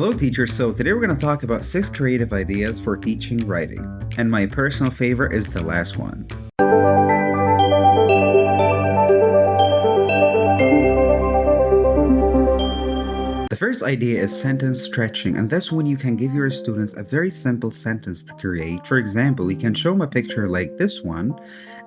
Hello teachers, so today we're going to talk about 6 creative ideas for teaching writing, and my personal favorite is the last one. The first idea is sentence stretching, and that's when you can give your students a very simple sentence to create. For example, you can show them a picture like this one,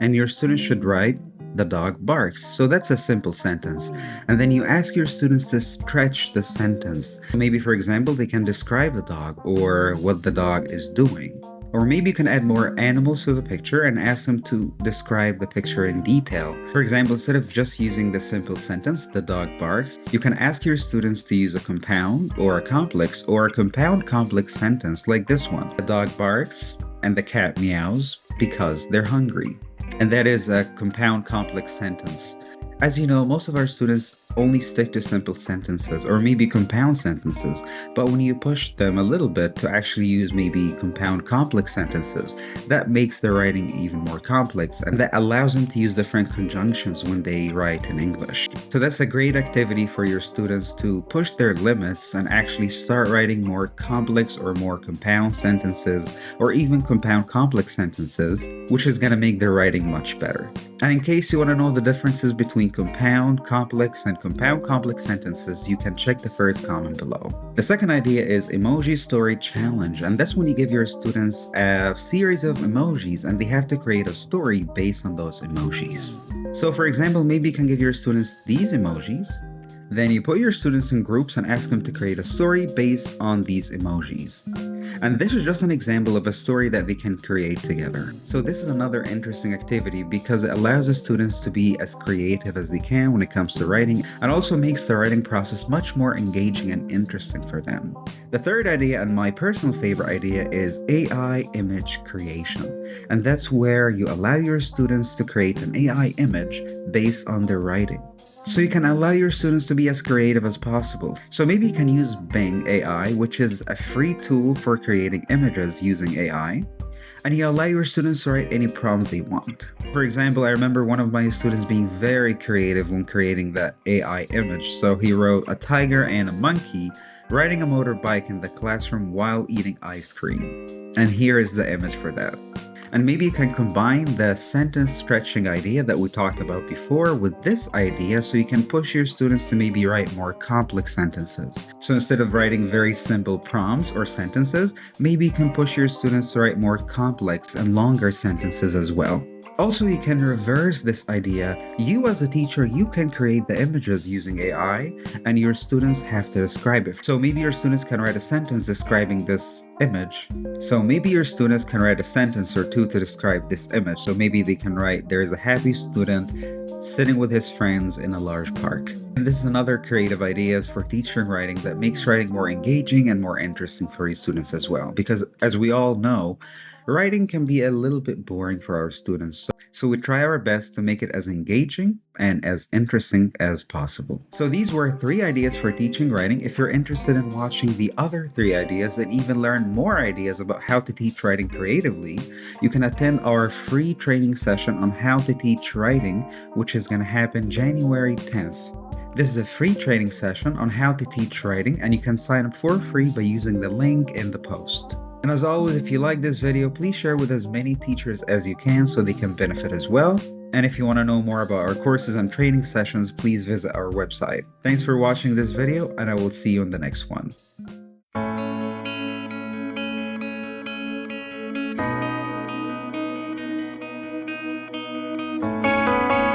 and your students should write, "The dog barks." So that's a simple sentence. And then you ask your students to stretch the sentence. Maybe, for example, they can describe the dog or what the dog is doing. Or maybe you can add more animals to the picture and ask them to describe the picture in detail. For example, instead of just using the simple sentence, "The dog barks," you can ask your students to use a compound or a complex or a compound complex sentence like this one. "The dog barks and the cat meows because they're hungry." And that is a compound complex sentence. As you know, most of our students only stick to simple sentences or maybe compound sentences, but when you push them a little bit to actually use maybe compound complex sentences, that makes their writing even more complex, and that allows them to use different conjunctions when they write in English. So that's a great activity for your students to push their limits and actually start writing more complex or more compound sentences or even compound complex sentences, which is going to make their writing much better. And in case you want to know the differences between compound complex and compound complex sentences, you can check the first comment below. The second idea is emoji story challenge, and that's when you give your students a series of emojis and they have to create a story based on those emojis. So for example, maybe you can give your students these emojis. Then you put your students in groups and ask them to create a story based on these emojis. And this is just an example of a story that they can create together. So this is another interesting activity because it allows the students to be as creative as they can when it comes to writing, and also makes the writing process much more engaging and interesting for them. The third idea, and my personal favorite idea, is AI image creation. And that's where you allow your students to create an AI image based on their writing. So you can allow your students to be as creative as possible. So maybe you can use Bing AI, which is a free tool for creating images using AI, and you allow your students to write any prompt they want. For example, I remember one of my students being very creative when creating the AI image. So he wrote a tiger and a monkey riding a motorbike in the classroom while eating ice cream. And here is the image for that. And maybe you can combine the sentence stretching idea that we talked about before with this idea, so you can push your students to maybe write more complex sentences. So instead of writing very simple prompts or sentences, maybe you can push your students to write more complex and longer sentences as well. Also, you can reverse this idea. You as a teacher, you can create the images using AI and your students have to describe it. So maybe your students can write a sentence describing this image. So maybe your students can write a sentence or two to describe this image. So maybe they can write, "There is a happy student sitting with his friends in a large park." And this is another creative ideas for teaching writing that makes writing more engaging and more interesting for your students as well. Because as we all know, writing can be a little bit boring for our students. So we try our best to make it as engaging and as interesting as possible. So these were 3 ideas for teaching writing. If you're interested in watching the other 3 ideas and even learn more ideas about how to teach writing creatively, you can attend our free training session on how to teach writing, which is going to happen January 10th. This is a free training session on how to teach writing, and you can sign up for free by using the link in the post. And as always, if you like this video, please share with as many teachers as you can so they can benefit as well. And if you want to know more about our courses and training sessions, please visit our website. Thanks for watching this video, and I will see you in the next one.